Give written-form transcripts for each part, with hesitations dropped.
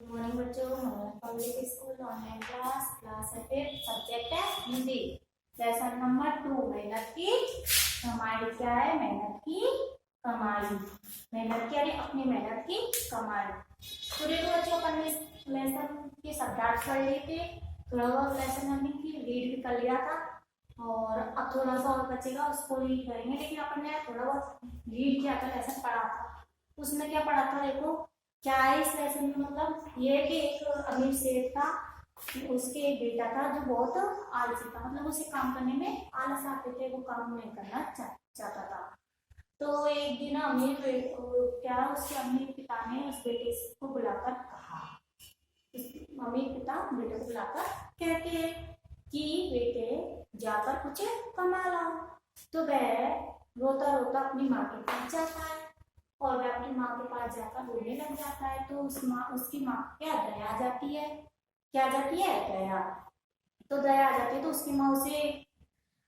Good morning बच्चों। Public school online class है। फिर सब्जेक्ट है हिंदी। लेसन नंबर 2 मेहनत की कमाई। क्या है? मेहनत की कमाई। मेहनत की यानी अपनी मेहनत की कमाई। तो देखो बच्चों, अपन ने लेसन की शब्दार्थ पढ़ लिए थे। थोड़ा बहुत लेसन हमने की रीड भी कर लिया था और अब थोड़ा सा और बचेगा, उसको रीड करेंगे। लेकिन अपन ने थोड़ा बहुत रीड किया था, लेसन पढ़ा था। उसमें क्या पढ़ा था देखो। क्या है इस लेसन में? मतलब ये कि एक अमीर सेठ था, उसके एक बेटा था जो बहुत आलसी था। मतलब उसे काम करने में आलस आते थे, वो काम नहीं करना चाहता था। तो एक दिन क्या उसके अमीर पिता ने उस बेटे को बुलाकर कहा, अमीर पिता बेटे को बुलाकर कहते हैं कि बेटे जाकर कुछ कमा लाओ। तो वह रोता रोता अपनी माँ के पास जाता है और वह अपनी माँ के पास जाकर रोने लग जाता है। तो उसकी माँ क्या दया आ जाती है। क्या आ जाती है? दया। तो दया आ जाती है तो उसकी माँ उसे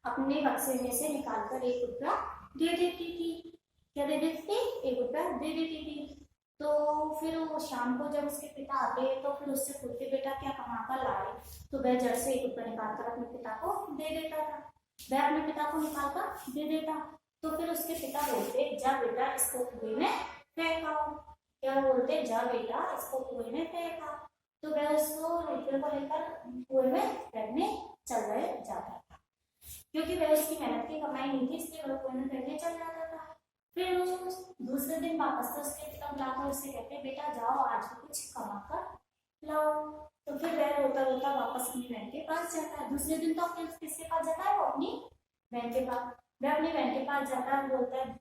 अपने बक्से में से निकालकर 1 रुपया दे देती थी। क्या दे देती थी? 1 रुपया दे देती थी। तो फिर वो शाम को जब उसके पिता आते तो फिर उससे पूछते, बेटा क्या कमा कर लाए? तो वह जड़ से 1 रुपया निकाल कर अपने पिता को दे देता था। वह अपने पिता को निकाल कर दे देता। तो फिर उसके पिता बोलते, जा बेटा इसको कुएं में फेंकाओ। क्या बोलते? जा बेटा इसको कुएं में फेंका। तो वह उसको रुपये को लेकर कुएं में फेंकने चल रहे जाता था, क्योंकि वह उसकी मेहनत की कमाई नहीं थी, इसलिए वह कुएं में फेंकने चल जाता था। फिर वो दूसरे दिन वापस से उसके पिता बुलाकर उससे कहते, बेटा जाओ आज भी कुछ कमा कर लाओ। तो फिर वह रोता रोता वापस अपनी बहन के पास जाता है। दूसरे दिन तो अपने किसके पास जाता है? वो अपनी बहन के पास। वह अपनी बहन के पास जाता है, बोलता है,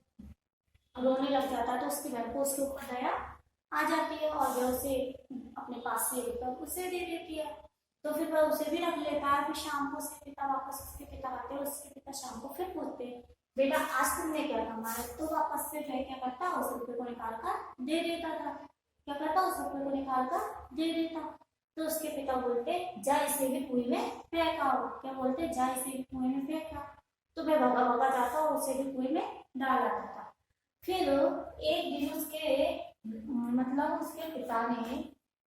रोने लग जाता है। तो उसकी बहन को उसके ऊपर दया आ जाती है और वह उसे अपने पास से लेकर उसे दे देती है। तो फिर वह उसे भी रख लेता है। फिर शाम को उसके पिता वापस उसके पिता आते हैं और उसके पिता शाम को फिर पूछते हैं, बेटा आज तुमने क्या कमाया? तो वापस से वह क्या करता, उस रुपये को निकाल कर दे देता था। क्या करता? उस रुपये को निकाल कर दे देता। तो उसके पिता बोलते, जा इसे भी कुएं में फेंकाओ। क्या बोलते? जा इसे भी कुएं में फेंका। तो वह भगा भगा जाता और उसे भी कुएं में डाल आता था। फिर एक दिन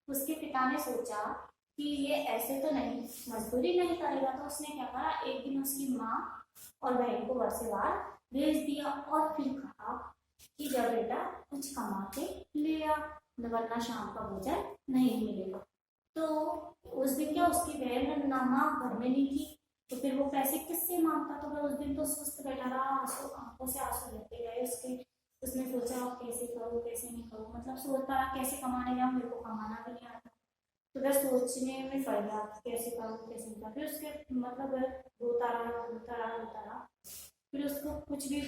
उसके पिता ने सोचा कि ये ऐसे तो नहीं मजदूरी नहीं करेगा। तो उसने क्या करा, एक दिन उसकी माँ और बहन को घर से बाहर भेज दिया और फिर कहा कि जब बेटा कुछ कमा के ले आ, वरना शाम का भोजन नहीं मिलेगा। तो उस दिन क्या, उसकी बहन ना माँ घर में नहीं थी, तो फिर वो पैसे किससे मांगता? तो वह उस दिन तो सुस्त बैठा रहा, आंखों से आंसू बहते गए उसके। उसने सोचा अब कैसे करूँ कैसे नहीं करूँ, मतलब सोचता रहा कैसे कमाने जाऊँ, मेरे को कमाना भी नहीं आता। तो वह सोचने में पड़ गया कैसे करूँ कैसे नहीं करूँ। फिर उसके मतलब वह रोता रहा रोता रहा रोता रहा। फिर उसको कुछ भी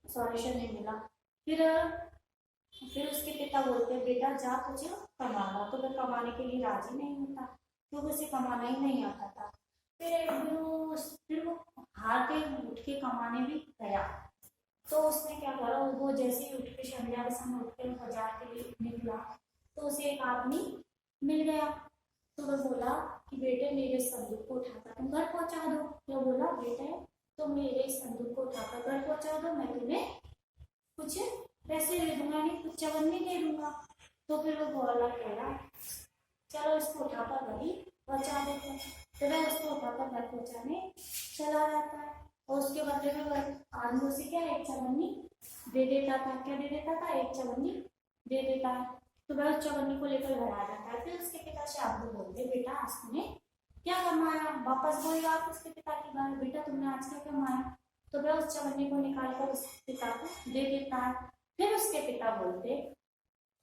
सॉल्यूशन नहीं मिला। फिर फिर उसके पिता बोलते हैं, बेटा जा कुछ कमाना। तो वह कमाने के लिए राजी नहीं होता क्योंकि उसे कमाना ही नहीं आता था। फिर वो हार के उठ के कमाने भी गया। तो उसने क्या करा, वो जैसे ही उठ के संध्या के समय उठ के बाजार के लिए निकला तो उसे एक आदमी मिल गया। तो वह बोला कि बेटे मेरे संदूक को उठाकर तुम घर पहुंचा दो। तो बोला, बेटे तो मेरे इस संदूक को उठाकर घर पहुंचा दो, मैं तुम्हें कुछ पैसे दे दूंगा, नहीं कुछ चवन्नी दे दूंगा। तो फिर वो बोला कह, चलो इसको उठाकर वही पहुंचा देते हैं। तो वह उसको उठाकर घर पहुंचाने चला जाता है और उसके बदले में वह आदमी उसे क्या एक चवन्नी दे देता था। क्या दे देता था? एक चवन्नी दे देता है। तो वह उस चवन्नी को लेकर घर आ जाता है। फिर उसके पिता से आदमी बोलते, बेटा आज तुमने क्या कमाया? वापस वही बात उसके पिता की बात, बेटा तुमने आज क्या कमाया? तो वह उस चवन्नी को निकाल कर उसके पिता को दे देता है। फिर उसके पिता बोलते,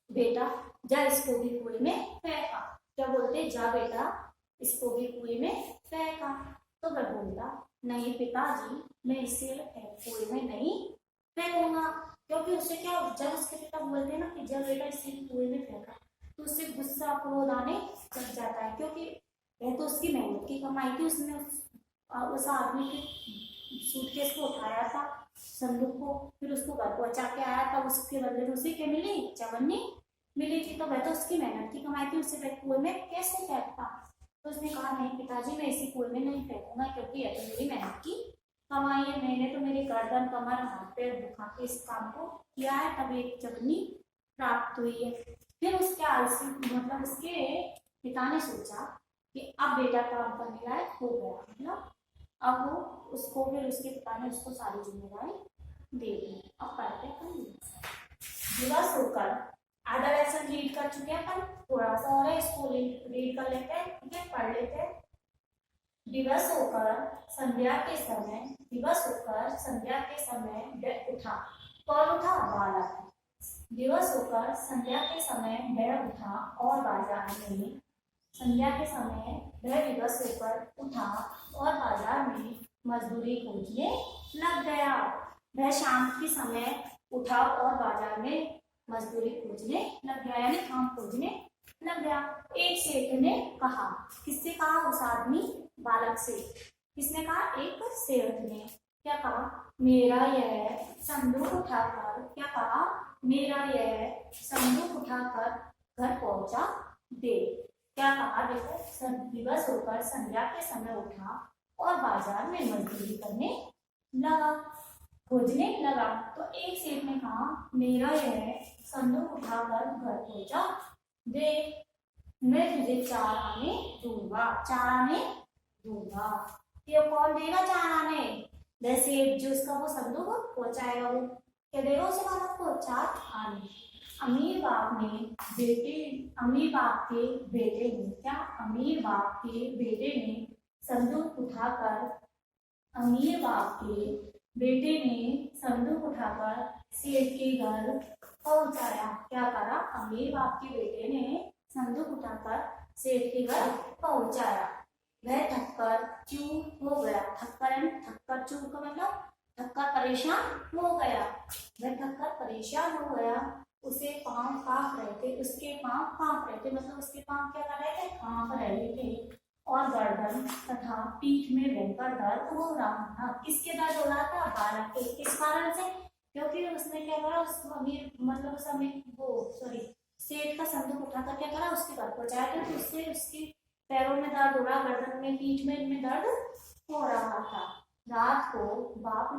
बेटा जा इसको भी कुएं में फेंका। क्या बोलते? जा बेटा इसको भी कुएं में फेंका। तो वह बोलता, नहीं पिताजी मैं इसे कुएं में नहीं फेंकूंगा। क्योंकि उसे क्या, जब उसके पिता बोलते ना कि जब बेटा इसे कुएं में फेंका, तो उसे गुस्सा क्रोध आने लग जाता है। क्योंकि यह तो उसकी मेहनत की कमाई थी, उसने उस आदमी की सूटकेस को उठाया था, संदूक को, फिर उसको घर पहुंचा के आया था। उसके बदले में उसे क्या मिली? चवन्नी मिली थी। तो वह तो उसकी मेहनत की कमाई थी, उसे वह कुएं में कैसे फेंकता? तो उसने कहा, नहीं पिताजी मैं इसी कुएं में नहीं फेंकूंगा, क्योंकि यह तो मेरी मेहनत की कमाई है। मैंने तो मेरी गर्दन कमर हाथ पैर दुखा के इस काम को किया है, तब एक चवन्नी प्राप्त हुई है। फिर उसके आलसी मतलब उसके पिता ने सोचा कि अब बेटा काम करने लायक हो गया, मतलब अब वो उसको फिर उसके पिता ने उसको सारी जिम्मेदारी दे दी। अब पढ़ते हैं दिवस होकर आधा लेसन रीड कर चुके हैं अपन, थोड़ा सा और है इसको रीड कर लेते हैं, ठीक है, पढ़ लेते हैं। दिवस होकर संध्या के समय, दिवस होकर संध्या के समय वह उठा। कौन उठा? बालक। दिवस होकर संध्या के समय वह उठा और बाजार में, संध्या के समय वह दिवस होकर उठा और बाजार में मजदूरी खोजने लग गया। वह शाम के समय उठा और बाजार में मजदूरी खोजने लग गया, यानी काम खोजने लग गया। एक सेठ ने कहा, किससे कहा? उस आदमी बालक से। किसने कहा? एक सेठ ने। क्या कहा? मेरा यह संदूक उठाकर, क्या कहा? मेरा यह संदूक उठाकर घर पहुंचा दे। क्या कहा? देखो, दिवस होकर संध्या के समय उठा और बाजार में मजदूरी करने लगा, खोजने लगा। तो एक सेठ ने कहा, मेरा यह संदूक उठाकर घर पहुंचा दे, मैं तुझे 4 आने दूंगा, 4 आने दूंगा। ये कौन देगा 4 आने? वैसे जो उसका वो संदूक पहुंचाएगा, वो क्या देगा उसे? बालक को 4 आने। अमीर बाप के बेटे ने, क्या? अमीर बाप के बेटे ने संदूक उठाकर, अमीर बाप के बेटे ने संदूक उठाकर सेठ के घर पहुंचाया। क्या करा? अमीर बाप के बेटे ने संदूक उठाकर सेठ के घर पहुंचाया। वह थककर चूर हो गया। थक्कर चूर का मतलब थक्कर परेशान हो गया। वह थककर परेशान हो गया। उसे पांव कांप रहे थे, उसके पांव कांप रहे थे, मतलब उसके पांव क्या कर रहे थे? कांप रहे थे। और गर्दन तथा पीठ में भयंकर दर्द हो रहा था। किसके दर्द हो रहा था? बालक के। किस कारण से? क्योंकि उसने क्या करा? उस अमीर मतलब उस अमीर वो सॉरी सेठ का संदूक उठाकर क्या करा? उसके घर पहुंचाया था, तो उससे उसके पैरों में दर्द हो रहा, गर्दन में, पीठ में, इनमें दर्द हो रहा था। रात को बाप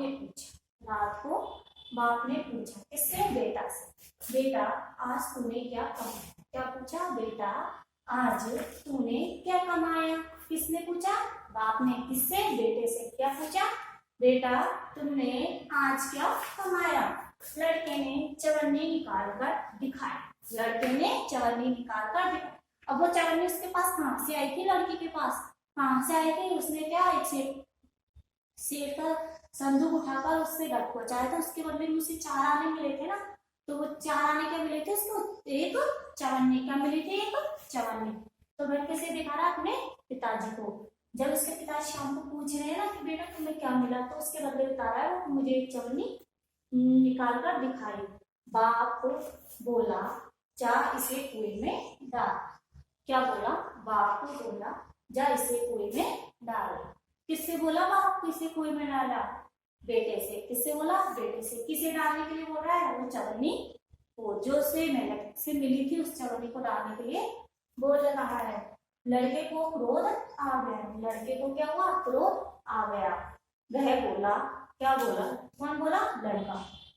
ने पूछा, किससे? बेटा से, बेटा आज तूने क्या कमाया? क्या पूछा? बेटा आज तूने क्या कमाया? किसने पूछा? बाप ने। किससे? बेटे से। क्या पूछा? बेटा तुमने आज क्या कमाया? लड़के ने चवन्नी निकाल कर दिखाई। लड़के ने चवन्नी निकाल कर दिखाई। अब वो चवन्नी उसके पास कहाँ से आई थी? लड़की के पास कहाँ से आई थी? उसने क्या, एक सेठ का संदूक उठाकर उससे घर पहुंचाया था, उसके बदले में उसे 4 आने मिले थे ना, तो वो 4 आने क्या मिले थे उसको? एक चवन्नी। क्या मिली थी? एक चवन्नी। तो वह कैसे दिखा रहा अपने पिताजी को? जब उसके पिताजी शाम को पूछ रहे हैं ना कि बेटा तुम्हें क्या मिला, तो उसके बदले बता रहा है वो, मुझे एक चवन्नी निकाल कर दिखाई। बाप बोला, जा इसे कुएं में डाल। क्या बोला? बाप को बोला, जा इसे कुएं में डाल। किससे बोला? बाप को इसे कुएं में डाला। बेटे से। किससे बोला? बेटे से। किसे डालने के लिए बोल रहा है? वो चवन्नी वो जो उसे मेहनत से मिली थी, उस चवन्नी को डालने के लिए बोल रहा है। लड़के को क्रोध आ गया। लड़के को क्या हुआ? क्रोध आ गया। वह बोला, क्या बोला? कौन बोला? लड़का।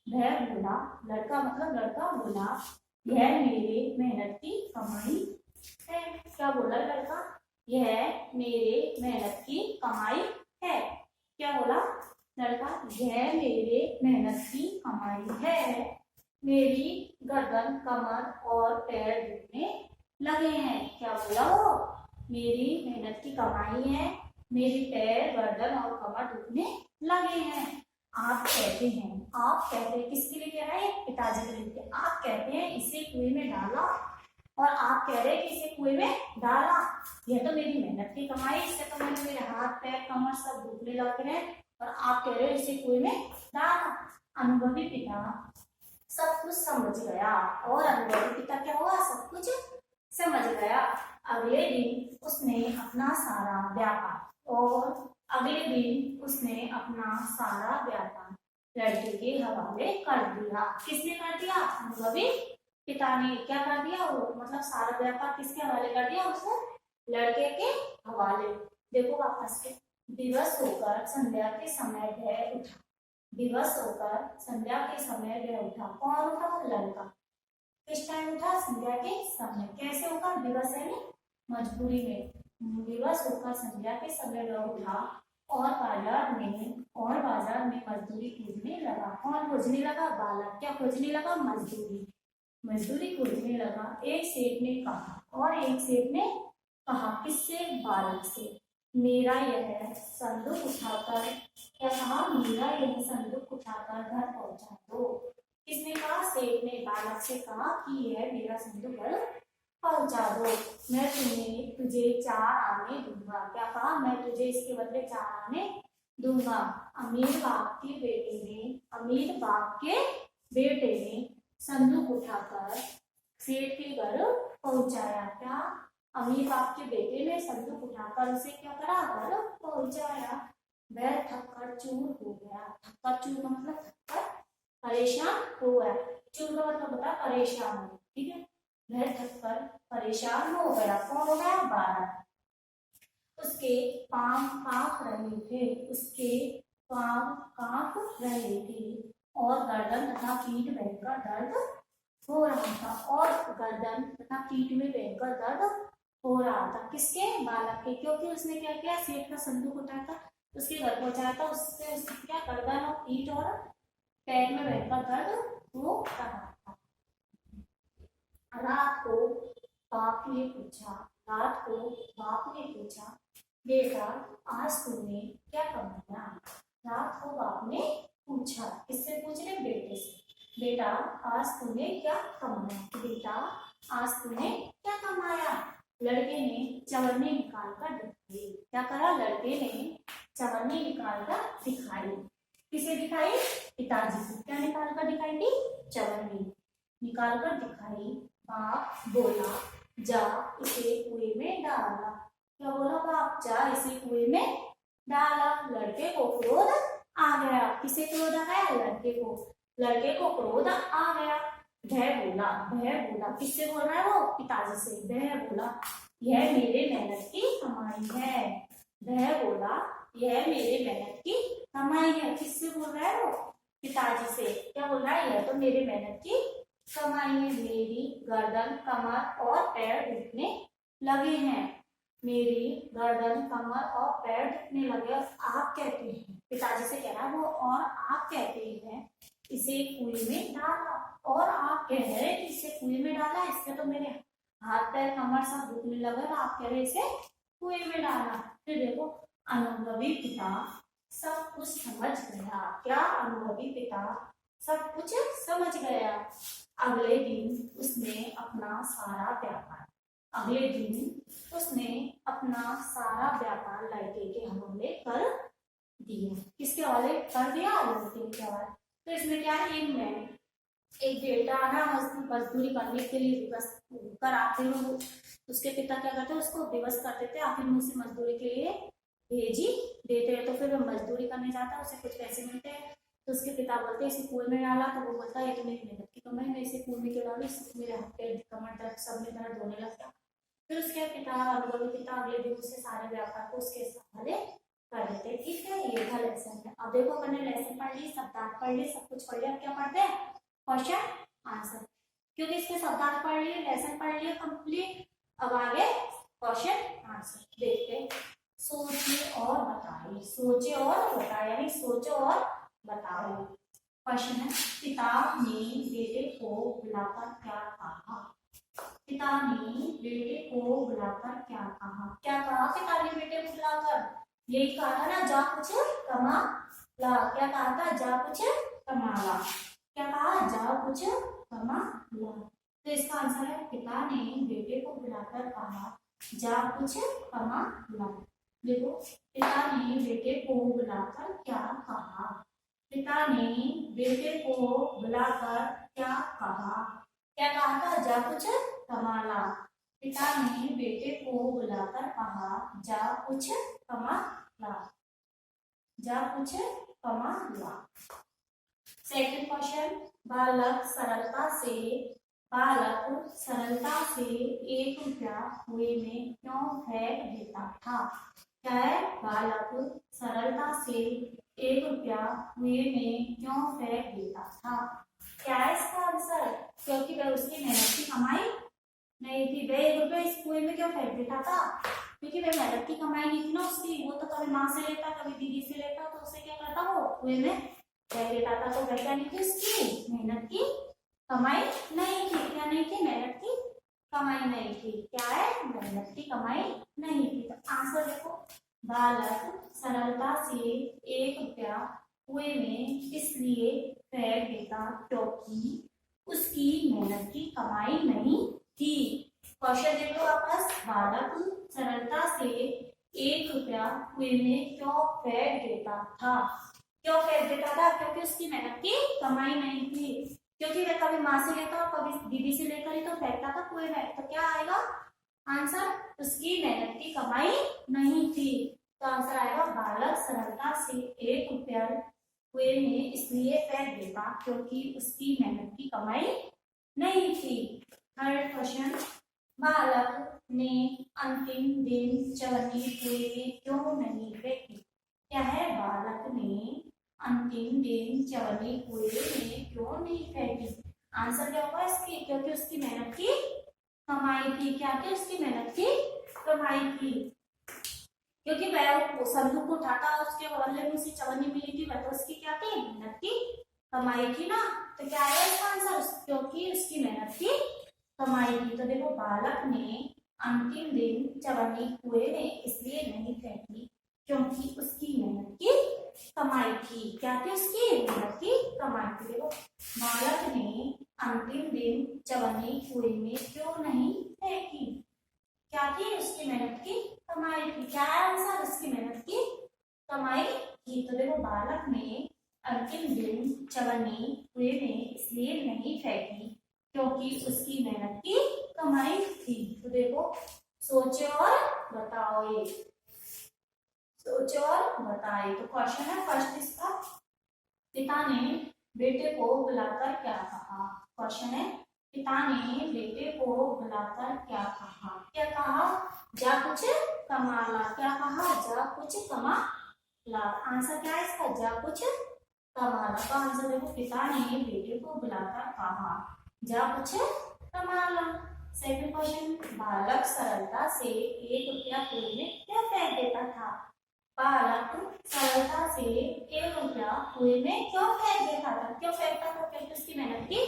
वह बोला, लड़का मतलब लड़का बोला, यह मेरे मेहनत की कमाई है। क्या बोला लड़का? यह मेरे मेहनत की कमाई है। क्या बोला लड़का? यह मेरे मेहनत की कमाई है। मेरी गर्दन, कमर और पैर दुखने लगे हैं। क्या बोला वो? मेरी मेहनत की कमाई है, मेरी पैर, गर्दन और कमर दुखने लगे हैं। आप कहते हैं किसके लिए कह रहे हैं? पिताजी के लिए। आप कहते हैं इसे कुएं में डाला, और आप कह रहे हैं कि इसे कुएं में डाला। यह तो मेरी मेहनत की कमाई, इससे तो मैंने मेरे हाथ, पैर, कमर सब दुखने लग रहे हैं, और आप कह रहे हो इसे कुएं में डाला। अनुभवी पिता सब कुछ समझ गया, और अनुभवी पिता क्या हुआ? सब कुछ समझ गया। अगले दिन उसने अपना सारा व्यापार लड़के के हवाले कर दिया। किसने कर दिया? अनुभवी पिता ने क्या कर दिया? वो मतलब सारा व्यापार किसके हवाले कर दिया? उसको लड़के के हवाले। देखो वापस के, दिवस होकर संध्या के समय वह उठा। दिवस होकर संध्या के समय वह उठा। कौन उठा? लड़का। किस टाइम उठा? संध्या के समय। कैसे होगा? विवश यानी मजबूरी में। विवश होकर संध्या के समय वह उठा और बाजार में मजदूरी खोजने लगा। कौन खोजने लगा? बालक। क्या खोजने लगा? मजदूरी। मजदूरी खोजने लगा। एक सेठ ने कहा, और एक सेठ ने कहा किससे? बालक से, मेरा यह संदूक उठाकर, क्या कहा? मेरा यह संदूक उठाकर घर पहुंचा दो। किसने कहा? सेठ ने बालक से कहा कि यह मेरा संदूक घर पहुंचा दो, मैं तुझे 4 आने दूंगा। क्या कहा? मैं तुझे इसके बदले 4 आने दूंगा। अमीर बाप के बेटे ने संदूक उठाकर सेठ के घर पहुंचाया। क्या? अमीर बाप के बेटे ने संदूक उठाकर उसे क्या करा? घर पहुंचाया। वह थककर चूर हो गया। थककर चूर का मतलब थककर परेशान हो गया। चूर का मतलब होता है परेशान हो। ठीक है, वह थककर परेशान हो गया। कौन हो गया? बालक। उसके पांव कांप रहे थे और गर्दन तथा पीठ में भयंकर दर्द हो रहा था। किसके? बालक के। क्योंकि उसने क्या किया? सेठ का संदूक उठाया था, उसके घर पहुंचाया था। उससे क्या? गर्दन और पीठ और पैर में भयंकर दर्द हो रहा था। रात को बाप ने पूछा, बेटा आज तूने क्या कमाया? रात को बाप ने पूछा। किससे पूछ रहे? बेटे से। बेटा आज तूने क्या कमाया? बेटा आज तूने क्या कमाया? लड़के ने चवन्नी निकाल कर दिखाई। क्या करा? लड़के ने चवन्नी निकाल कर दिखाई। किसे दिखाई? पिताजी से। क्या निकाल कर दिखाई थी? चवन्नी निकाल कर दिखाई। बाप बोला, जा इसे कुएं में डाला। क्या बोला बाप? जा इसे कुएं में डाला। लड़के को क्रोध आ गया। किसे क्रोध आ गया? लड़के को क्रोध आ गया। वह बोला। किससे बोल रहा है वो? पिताजी से। वह बोला, यह मेरे मेहनत की कमाई है। वह बोला, यह मेरे मेहनत की कमाई है। किससे बोल रहा है वो? पिताजी से। क्या बोल रहा है? यह तो मेरे मेहनत की कमाई है। मेरी गर्दन, कमर और पैर दुखने लगे हैं। मेरी गर्दन, कमर और पैर दुखने लगे। आप कहते हैं, पिताजी से कह रहा है वो, और आप कहते हैं इसे कुएं में डाला। और आप कह रहे हैं इसे कुएं में डाला, इससे तो मेरे हाथ पैर कमर सब दुखने लगे, आप कह रहे इसे कुएं में डाला। फिर देखो, अनुभवी पिता सब कुछ समझ गया। क्या? अनुभवी पिता सब कुछ समझ गया। अगले दिन उसने अपना सारा लड़के के हवाले कर दिया। किसके हवाले कर दिया? लड़के के हवाले। तो इसमें क्या है? एक बेटा ना मजदूरी करने के लिए विवश कर आते हैं, उसके पिता क्या करते हैं? उसको विवश कर देते हैं, आखिर में उसे मजदूरी के लिए भेज ही देते हैं। तो फिर वो मजदूरी करने जाता है, उसे कुछ पैसे मिलते हैं। तो उसके पिता बोलते हैं इसे कुएं में डाला। तो वो बोलता है ये तो मेरी मेहनत की कमाई, मैं इसे कुएं में क्यों डालूं? इससे मेरे हाथ पैर, कमर दर्द, सब में दर्द होने लगता। फिर उसके अनुभवी पिता अगले दिन उससे सारे व्यापार को उसके हवाले कर देते। ठीक है, ये था लेसन है। अब देखो, मैंने लेसन पढ़ ली, शब्दार्थ पढ़ ली, सब कुछ पढ़ लिया। अब क्या पढ़ते हैं? Question answer. क्योंकि इसके शब्दार्थ पढ़ लिए, लेसन पढ़ लिए कंप्लीट। अब आगे क्वेश्चन आंसर देखते हैं। सोचे और बताए, यानी सोचो और बताओ। क्वेश्चन है, पिता ने बेटे को बुलाकर क्या कहा? पिता ने बेटे को बुलाकर क्या कहा? क्या कहा पिता ने बेटे को बुलाकर? यही कहा था ना, जा कुछ कमा ला। क्या कहा था? जा कुछ कमा ला। क्या कहा? जा कुछ कमा ला। तो इसका आंसर है, पिता ने बेटे को बुलाकर कहा, जा कुछ कमा ला। देखो, पिता ने बेटे को बुलाकर क्या कहा? पिता ने बेटे को बुलाकर क्या कहा? क्या कहा था? जा कुछ कमा ला। पिता ने बेटे को बुलाकर कहा, जा कुछ कमा ला। जा कुछ कमा ला। सेकंड क्वेश्चन, बालक सरलता से 1 रुपया कुएं में क्यों फेंक देता था? क्या है? बालक सरलता से 1 रुपया कुएं में क्यों फेंक देता था? क्या है इसका आंसर? क्योंकि वह उसकी मेहनत खाता, क्योंकि वह मेहनत की कमाई नहीं थी ना उसकी, वो तो कभी माँ से लेता कभी दीदी से लेता, तो उसे क्या करता वो कुएं में फेंक देता था। तो वह क्या नहीं थी, उसकी मेहनत की कमाई नहीं थी। क्या नहीं थी, मेहनत की कमाई नहीं थी। क्या है, मेहनत की कमाई नहीं थी। तो आंसर देखो, बालक सरलता से 1 रुपया कुएं में इसलिए फेंक देता क्योंकि उसकी मेहनत की कमाई नहीं थी। क्वेश्चन देख लो वापस, बालक सरलता से 1 रुपया कुएं में क्यों फेंक देता था। क्यों फेंक देता था, क्योंकि उसकी मेहनत की कमाई नहीं थी। क्योंकि वह कभी माँ से लेता और कभी दीदी से लेकर ही तो फेंकता था कुएं में। तो क्या आएगा आंसर, उसकी मेहनत की कमाई नहीं थी। तो आंसर आएगा, बालक सरलता से 1 रुपया कुएं में इसलिए फेंक देता क्योंकि उसकी मेहनत की कमाई नहीं थी। थर्ड क्वेश्चन, बालक ने अंतिम दिन चवन्नी कुएं में क्यों नहीं फेंकी। क्या है, बालक ने अंतिम दिन चवन्नी कुएं में क्यों नहीं फेंकी। आंसर क्या होगा इसकी, क्योंकि उसकी मेहनत की कमाई थी। क्या थी, उसकी मेहनत की कमाई थी। क्योंकि वह संदूक को उठाता, उसके बदले में उसी चवन्नी मिली थी, वह तो उसकी क्या थी, मेहनत की कमाई थी ना। तो क्या है इसका आंसर, क्योंकि उसकी मेहनत की कमाई थी। तो देखो, बालक ने अंतिम दिन चवन्नी कुएं में इसलिए नहीं फेंकी क्योंकि उसकी मेहनत की कमाई थी। क्या थी, उसकी मेहनत की कमाई थी। देखो, बालक ने अंतिम दिन चवन्नी कुएं में क्यों नहीं फेंकी। क्या थी, उसकी मेहनत की कमाई थी। क्या है आंसर, उसकी मेहनत की कमाई थी। तो देखो, बालक ने अंतिम दिन चवन्नी कुएं में इसलिए नहीं फेंकी क्योंकि उसकी मेहनत की कमाई थी। तो देखो, सोचे और बताओ, ये सोचे और बताए। तो क्वेश्चन है फर्स्ट इसका, पिता ने बेटे को बुलाकर क्या कहा। क्वेश्चन है, पिता ने बेटे को बुलाकर क्या कहा। क्या कहा, जा कुछ कमा ला। क्या कहा, जा कुछ कमा ला। आंसर क्या है इसका, जा कुछ कमा ला। तो आंसर देखो, पिता ने बेटे को बुलाकर कहा, जा कुछ कमा ला। सेकंड क्वेश्चन, बालक सरलता से 1 रुपया कुएं में क्या फेंक देता था। बालक सरलता से 1 रुपया कुएं में क्यों फेंक देता था। क्यों फेंकता था, क्योंकि उसकी मेहनत की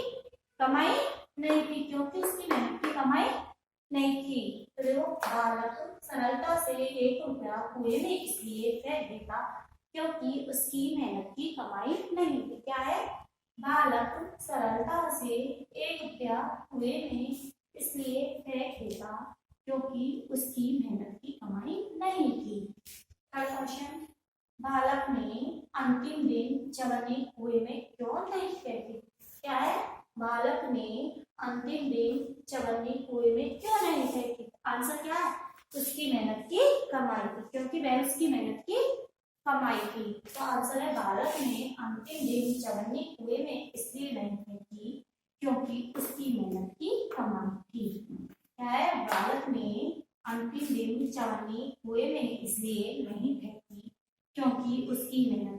कमाई नहीं थी। क्योंकि उसकी मेहनत की कमाई नहीं थी। तो देखो, बालक सरलता से 1 रुपया कुएं में इसलिए फेंक देता क्योंकि उसकी मेहनत की कमाई नहीं थी। क्या है, बालक सरलता से 1 रुपया कुएं में इसलिए फेंक देता क्योंकि उसकी मेहनत की कमाई नहीं थी। थर्ड क्वेश्चन, बालक ने अंतिम दिन चवन्नी कुएं में क्यों नहीं फेंकी। क्या है, बालक ने अंतिम दिन चवन्नी कुएं में क्यों नहीं फेंकी। आंसर क्या है, उसकी मेहनत की कमाई थी। क्योंकि वह उसकी मेहनत की कमाई थी। तो आंसर है, बालक ने अंतिम दिन चवन्नी कुएं में इसलिए नहीं फेंकी क्योंकि उसकी मेहनत की कमाई थी। क्या है, बालक ने अंतिम दिन चवन्नी कुएं में इसलिए नहीं फेंकी क्योंकि उसकी मेहनत